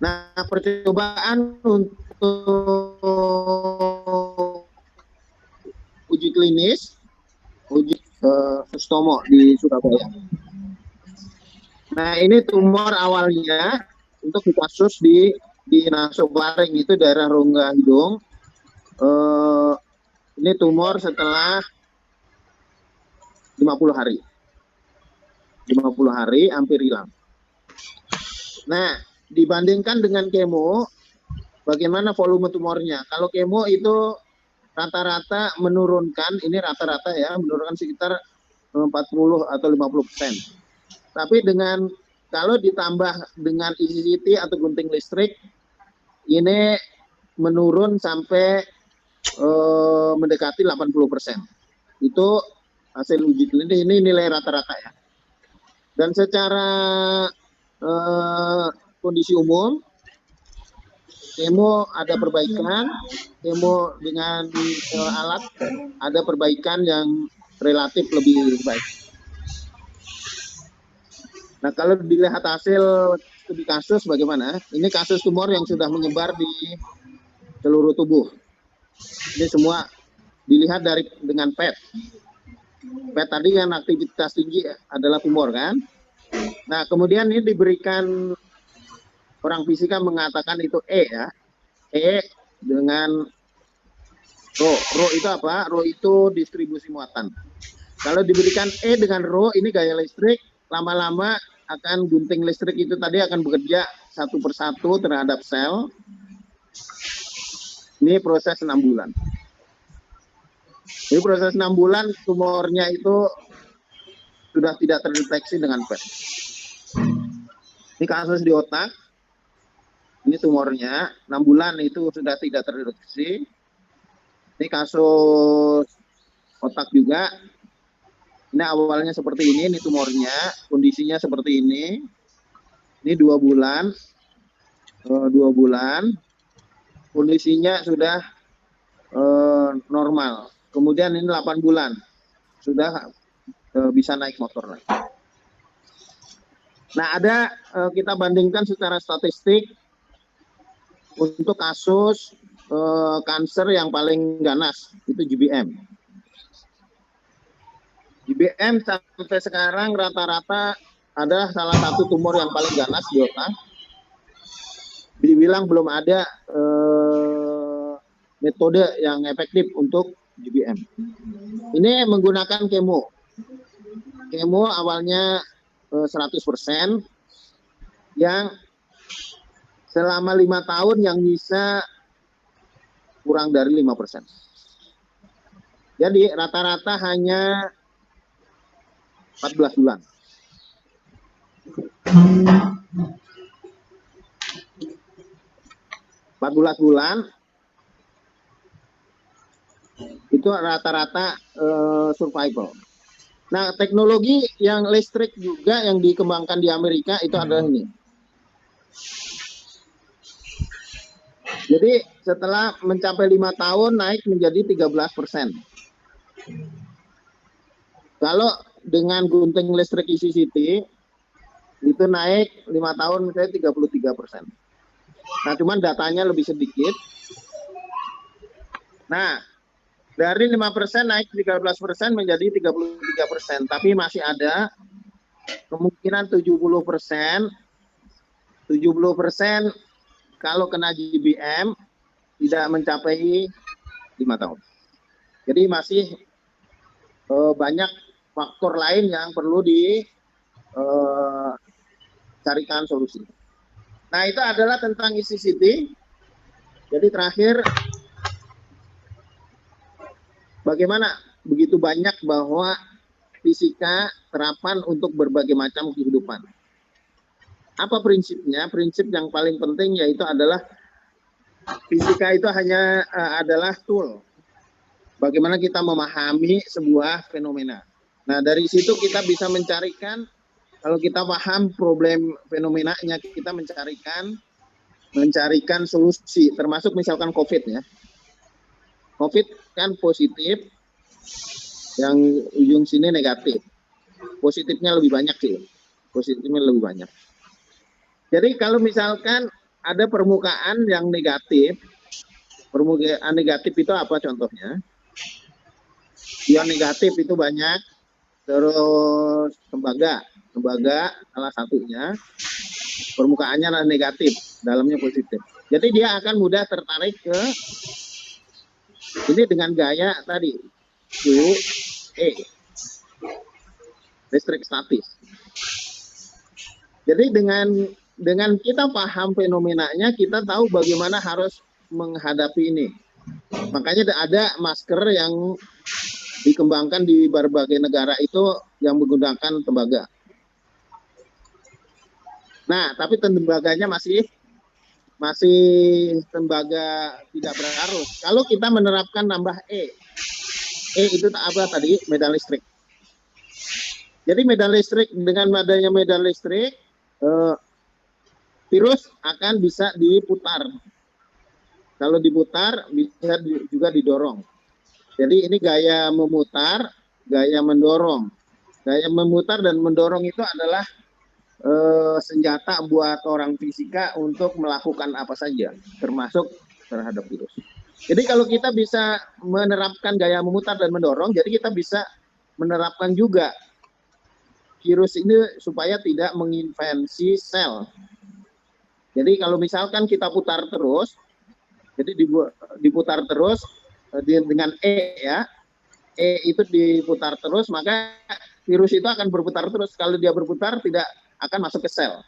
Nah, percobaan untuk uji klinis, uji stomo di Surabaya. Nah, ini tumor awalnya untuk kasus di nasofaring itu daerah rongga hidung. Ini tumor setelah 50 hari. 50 hari hampir hilang. Nah, dibandingkan dengan kemo, bagaimana volume tumornya? Kalau kemo itu rata-rata menurunkan, ini rata-rata ya, menurunkan sekitar 40 atau 50%. Tapi kalau ditambah dengan ECCT atau gunting listrik, ini menurun sampai mendekati 80%. Itu hasil uji klinis, ini nilai rata-rata ya. Dan secara kondisi umum, kemo ada perbaikan, kemo dengan alat ada perbaikan yang relatif lebih baik. Nah, kalau dilihat hasil studi kasus bagaimana? Ini kasus tumor yang sudah menyebar di seluruh tubuh. Ini semua dilihat dengan PET. PET tadi kan aktivitas tinggi adalah tumor kan. Nah, kemudian ini diberikan, orang fisika mengatakan itu E ya. E dengan Rho. Rho itu apa? Rho itu distribusi muatan. Kalau diberikan E dengan Rho, ini gaya listrik, lama-lama akan gunting listrik itu tadi akan bekerja satu persatu terhadap sel. Ini proses 6 bulan. Ini proses 6 bulan, tumornya itu sudah tidak terdeteksi dengan PET. Ini kasus di otak. Ini tumornya, 6 bulan itu sudah tidak terdeteksi. Ini kasus otak juga. Ini awalnya seperti ini tumornya, kondisinya seperti ini. Ini 2 bulan. 2 bulan. Kondisinya sudah normal. Kemudian ini 8 bulan. Sudah bisa naik motor lagi. Nah, kita bandingkan secara statistik untuk kasus kanker yang paling ganas, itu GBM. GBM sampai sekarang rata-rata ada salah satu tumor yang paling ganas di otak. Dibilang belum ada metode yang efektif untuk GBM. Ini menggunakan kemo. Kemo awalnya 100%, yang selama 5 tahun yang bisa kurang dari 5%. Jadi rata-rata hanya 14 bulan. 14 bulan itu rata-rata survival. Nah, teknologi yang listrik juga yang dikembangkan di Amerika itu adalah ini. Jadi setelah mencapai 5 tahun naik menjadi 13%. Kalau dengan gunting listrik ECCT itu naik 5 tahun menjadi 33%. Nah, cuman datanya lebih sedikit. Nah, dari 5% naik 13% menjadi 33%, tapi masih ada kemungkinan 70%. 70% kalau kena GBM tidak mencapai 5 tahun. Jadi masih banyak faktor lain yang perlu dicarikan solusi. Nah, itu adalah tentang ECCT. Jadi terakhir, bagaimana begitu banyak bahwa fisika terapan untuk berbagai macam kehidupan. Apa prinsipnya? Prinsip yang paling penting yaitu adalah fisika itu hanya adalah tool. Bagaimana kita memahami sebuah fenomena. Nah, dari situ kita bisa mencarikan, kalau kita paham problem fenomenanya, kita mencarikan solusi, termasuk misalkan COVID ya. COVID kan positif, yang ujung sini negatif. Positifnya lebih banyak sih. Positifnya lebih banyak. Jadi kalau misalkan ada permukaan yang negatif. Permukaan negatif itu apa contohnya? Ion negatif itu banyak, terus tembaga salah satunya, permukaannya negatif, dalamnya positif. Jadi dia akan mudah tertarik ke ini dengan gaya tadi QE, listrik statis. Jadi dengan kita paham fenomenanya, kita tahu bagaimana harus menghadapi ini. Makanya ada masker yang dikembangkan di berbagai negara itu yang menggunakan tembaga. Nah, tapi tembaganya masih tembaga tidak berarus. Kalau kita menerapkan nambah E itu apa tadi? Medan listrik. Jadi medan listrik, dengan adanya medan listrik, virus akan bisa diputar. Kalau diputar bisa juga didorong. Jadi ini gaya memutar, gaya mendorong. Gaya memutar dan mendorong itu adalah senjata buat orang fisika untuk melakukan apa saja, termasuk terhadap virus. Jadi kalau kita bisa menerapkan gaya memutar dan mendorong, jadi kita bisa menerapkan juga virus ini supaya tidak menginfeksi sel. Jadi kalau misalkan kita putar terus, jadi diputar terus dengan E ya, E itu diputar terus, maka virus itu akan berputar terus. Kalau dia berputar tidak akan masuk ke sel.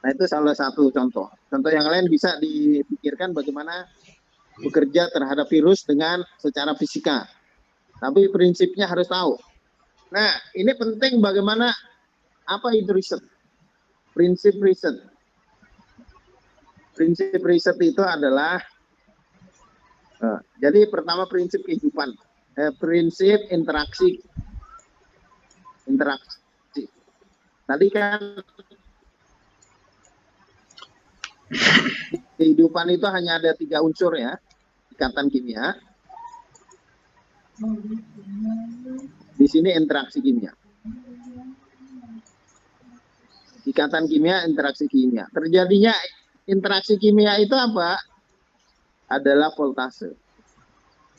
Nah itu salah satu contoh. Contoh yang lain bisa dipikirkan bagaimana bekerja terhadap virus dengan secara fisika. Tapi prinsipnya harus tahu. Nah ini penting bagaimana, apa itu riset? Prinsip riset. Prinsip riset itu adalah, jadi pertama prinsip kehidupan, prinsip interaksi. Tadi kan kehidupan itu hanya ada 3 unsur ya, ikatan kimia. Di sini interaksi kimia. Ikatan kimia, interaksi kimia. Terjadinya interaksi kimia itu apa? Adalah voltase.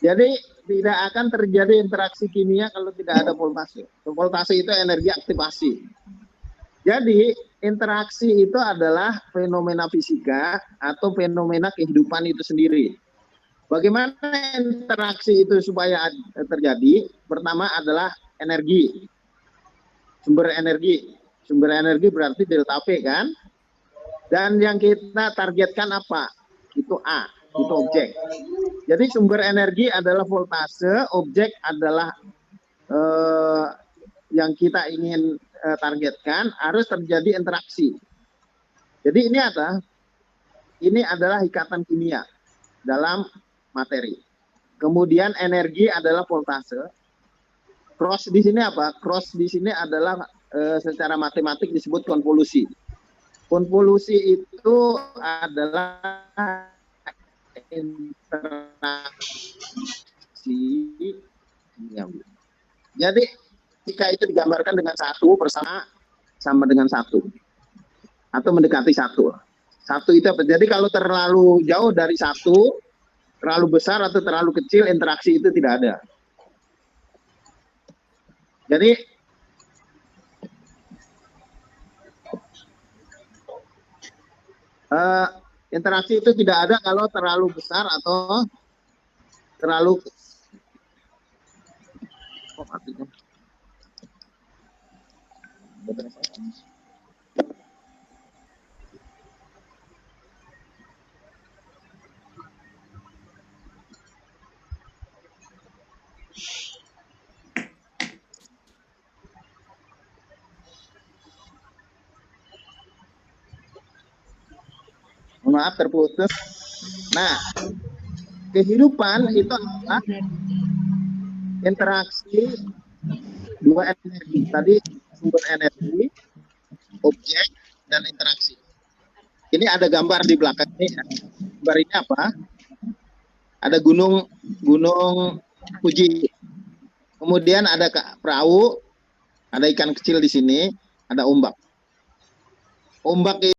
Jadi tidak akan terjadi interaksi kimia kalau tidak ada voltase. Voltase itu energi aktivasi. Jadi interaksi itu adalah fenomena fisika atau fenomena kehidupan itu sendiri. Bagaimana interaksi itu supaya terjadi? Pertama adalah energi. Sumber energi. Sumber energi berarti delta P kan? Dan yang kita targetkan apa? Itu A, itu objek. Jadi sumber energi adalah voltase, objek adalah yang kita ingin targetkan, harus terjadi interaksi. Jadi ini adalah ikatan kimia dalam materi. Kemudian energi adalah voltase. Cross di sini apa? Cross di sini adalah secara matematik disebut konvolusi. Konvolusi itu adalah interaksi kimia. Jadi jika itu digambarkan dengan 1 bersama sama dengan 1 atau mendekati 1. 1 itu apa? Jadi kalau terlalu jauh dari 1, terlalu besar atau terlalu kecil, interaksi itu tidak ada. Jadi interaksi itu tidak ada kalau terlalu besar atau terlalu maaf terputus. Nah, kehidupan itu adalah interaksi 2 energi. Tadi sumber energi, objek, dan interaksi. Ini ada gambar di belakang ini. Gambar ini apa? Ada gunung Fuji. Kemudian ada perahu, ada ikan kecil di sini, ada ombak. Ombak